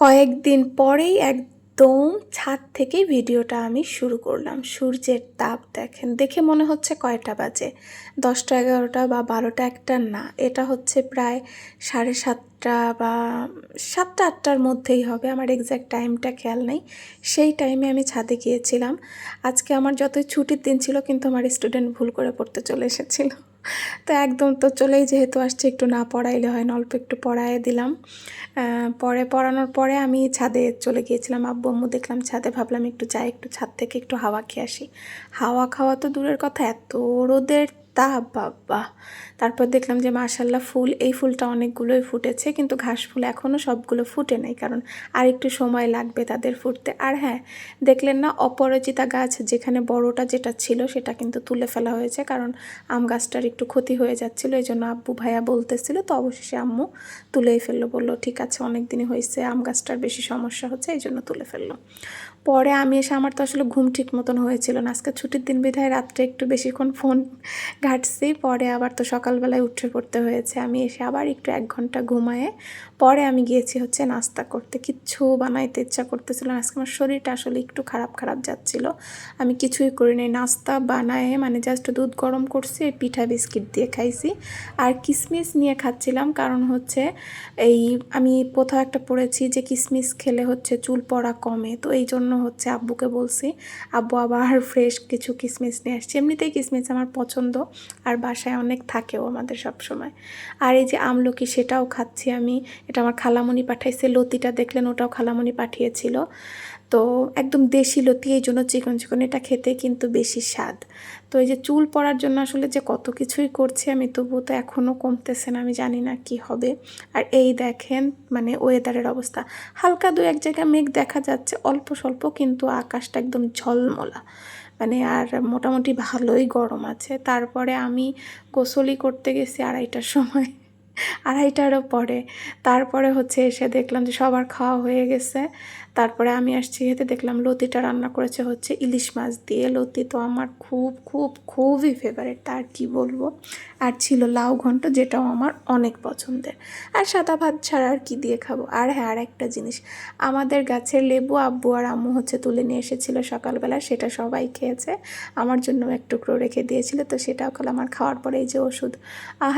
কয়েকদিন পরেই একদম ছাদ থেকেই ভিডিওটা আমি শুরু করলাম। সূর্যের তাপ দেখেন, দেখে মনে হচ্ছে কয়টা বাজে, 10টা 11টা বা 12টা 1টা না, এটা হচ্ছে প্রায় 7:30 বা 7টা 8টার মধ্যেই হবে, আমার এক্স্যাক্ট টাইমটা খেয়াল নেই। সেই টাইমে আমি ছাদে গিয়েছিলাম। আজকে আমার যতই ছুটির দিন ছিল, কিন্তু আমার স্টুডেন্ট ভুল করে পড়তে চলে এসেছিল। তো একদম তো চলেই যেহেতু আসছে, একটু না পড়াইলে হয় না, অল্প একটু পড়ায় দিলাম। পরে পড়ানোর পরে আমি ছাদে চলে গিয়েছিলাম। আব্বু আম্মু দেখলাম ছাদে, ভাবলাম একটু যাই, একটু ছাদ থেকে একটু হাওয়া খেয়ে আসি। হাওয়া খাওয়া তো দূরের কথা, এত রোদের তাপ বাবা! তারপর দেখলাম যে মাশাল্লাহ ফুল, এই ফুলটা অনেকগুলোই ফুটেছে, কিন্তু ঘাস ফুল এখনও সবগুলো ফুটে নেই, কারণ আর একটু সময় লাগবে তাদের ফুটতে। আর হ্যাঁ, দেখলেন না অপরাজিতা গাছ, যেখানে বড়টা যেটা ছিল সেটা কিন্তু তুলে ফেলা হয়েছে, কারণ আম গাছটার একটু ক্ষতি হয়ে যাচ্ছিলো, এই জন্য আব্বু ভাইয়া বলতেছিল। তো অবশেষে আম্মু তুলেই ফেললো, বললো ঠিক আছে, অনেক দিনই হয়েছে, আম গাছটার বেশি সমস্যা হচ্ছে, এই জন্য তুলে ফেললো। পরে আমি এসে, আমার তো আসলে ঘুম ঠিক মতন হয়েছিল না, আজকে ছুটির দিন বিধায় রাত্রে একটু বেশিক্ষণ ফোন ঘাঁটছি। পরে আবার তো সকালবেলায় উঠে পড়তে হয়েছে। আমি এসে আবার একটু 1 ঘন্টা ঘুমায়ে পরে আমি গিয়েছি হচ্ছে নাস্তা করতে। কিচ্ছু বানাইতে ইচ্ছা করতেছিল না, আজকে আমার শরীরটা আসলে একটু খারাপ খারাপ যাচ্ছিলো। আমি কিছুই করিনি, নাস্তা বানায়ে মানে জাস্ট দুধ গরম করছি, পিঠা বিস্কিট দিয়ে খাইছি আর কিশমিশ নিয়ে খাচ্ছিলাম। কারণ হচ্ছে এই আমি কোথাও একটা পড়েছি যে কিশমিশ খেলে হচ্ছে চুল পড়া কমে, তো এই জন্য হচ্ছে আব্বুকে বলছি। আব্বু আবার ফ্রেশ কিছু কিশমিশ নিয়ে আসছে। এমনিতেই কিশমিশ আমার পছন্দ, আর বাসায় অনেক থাকেও আমাদের সব সময়। আর এই যে আমলকি, সেটাও খাচ্ছি আমি। এটা আমার খালামণি পাঠাইছে। লতিটা দেখলেন, ওটাও খালামণি পাঠিয়েছিল। তো একদম দেশি লতি, এই জন্য চিকন চিকন, এটা খেতে কিন্তু বেশি স্বাদ। তো এই যে চুল পড়ার জন্য আসলে যে কত কিছুই করছি আমি, তবুও তো এখনও কমতেছে না, আমি জানি না কি হবে। আর এই দেখেন মানে ওয়েদারের অবস্থা, হালকা 2-1 জায়গায় মেঘ দেখা যাচ্ছে অল্প স্বল্প, কিন্তু আকাশটা একদম ঝলমলা, মানে আর মোটামুটি ভালোই গরম আছে। তারপরে আমি গোসলই করতে গেছি 2:30টার সময়, 2:30টারও পরে। তারপরে হচ্ছে এসে দেখলাম যে সবার খাওয়া হয়ে গেছে। তারপরে আমি আসছি খেতে, দেখলাম লতিটা রান্না করেছে হচ্ছে ইলিশ মাছ দিয়ে। লতি তো আমার খুব খুব খুবই ফেভারিট, তার কি বলবো। আর ছিল লাউ ঘন্ট, যেটাও আমার অনেক পছন্দের। আর সাদা ভাত ছাড়া আর কি দিয়ে খাবো। আর হ্যাঁ, আর একটা জিনিস, আমাদের গাছের লেবু আব্বু আর আম্মু হচ্ছে তুলে নিয়ে এসেছিলো সকালবেলা, সেটা সবাই খেয়েছে। আমার জন্য এক টুকরো রেখে দিয়েছিল, তো সেটাও খেলাম। আমার খাওয়ার পরে এই যে ওষুধ,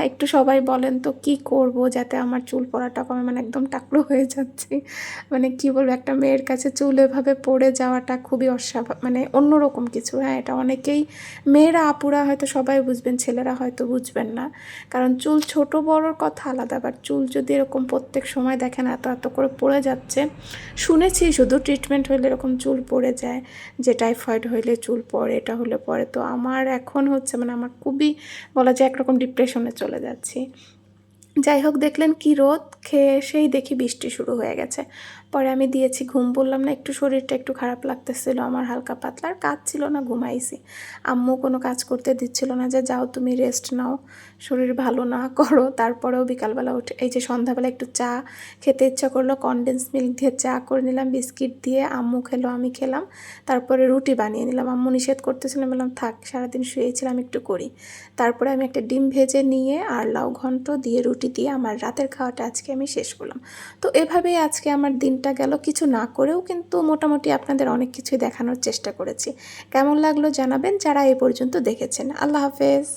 একটু সবাই বলেন তো কি করব যাতে আমার চুল পড়াটা কমে, মানে একদম টাকলু হয়ে যাচ্ছি। মানে কি বলবো, একটা মেয়ের কাছে চুল এভাবে পড়ে যাওয়াটা খুবই মানে অন্যরকম কিছু। হ্যাঁ, এটা অনেকেই, মেয়েরা আপুরা হয়তো সবাই বুঝবেন, ছেলেরা হয়তো বুঝবেন না, কারণ চুল ছোট বড়োর কথা আলাদা। বাট চুল যদি এরকম প্রত্যেক সময় দেখেন এত এত করে পড়ে যাচ্ছে, শুনেছি শুধু ট্রিটমেন্ট হলে এরকম চুল পড়ে যায়, যে টাইফয়েড হইলে চুল পড়ে, এটা হলে পড়ে। তো আমার এখন হচ্ছে মানে আমার খুবই বলা যায় একরকম ডিপ্রেশনে চলে যাচ্ছি। যাই হোক, দেখলেন কি রোদ, খেয়ে সেই দেখি বৃষ্টি শুরু হয়ে গেছে। পরে আমি দিয়েছি ঘুম, বললাম না একটু শরীরটা একটু খারাপ লাগতেছিল আমার, হালকা পাতলা, আর কাজ ছিল না, ঘুমাইছি। আম্মু কোনো কাজ করতে দিচ্ছিল না, যে যাও তুমি রেস্ট নাও, শরীর ভালো না করো। তারপরেও বিকালবেলা উঠে এই যে সন্ধ্যাবেলা একটু চা খেতে ইচ্ছা করলো, কনডেন্স মিল্ক দিয়ে চা করে নিলাম, বিস্কিট দিয়ে। আম্মু খেলো, আমি খেলাম। তারপরে রুটি বানিয়ে নিলাম। আম্মু নিষেধ করতেছিলাম, বললাম থাক, সারাদিন শুয়েছিলাম, একটু করি। তারপরে আমি একটা ডিম ভেজে নিয়ে আর লাউ ঘন্ট দিয়ে রুটি দিয়ে আমার রাতের খাওয়াটা আজকে আমি শেষ করলাম। তো এভাবেই আজকে আমার দিনটা গেল, কিছু না করেও কিন্তু মোটামুটি আপনাদের অনেক কিছুই দেখানোর চেষ্টা করেছি। কেমন লাগলো জানাবেন যারা এ পর্যন্ত দেখেছেন। আল্লাহ হাফেজ।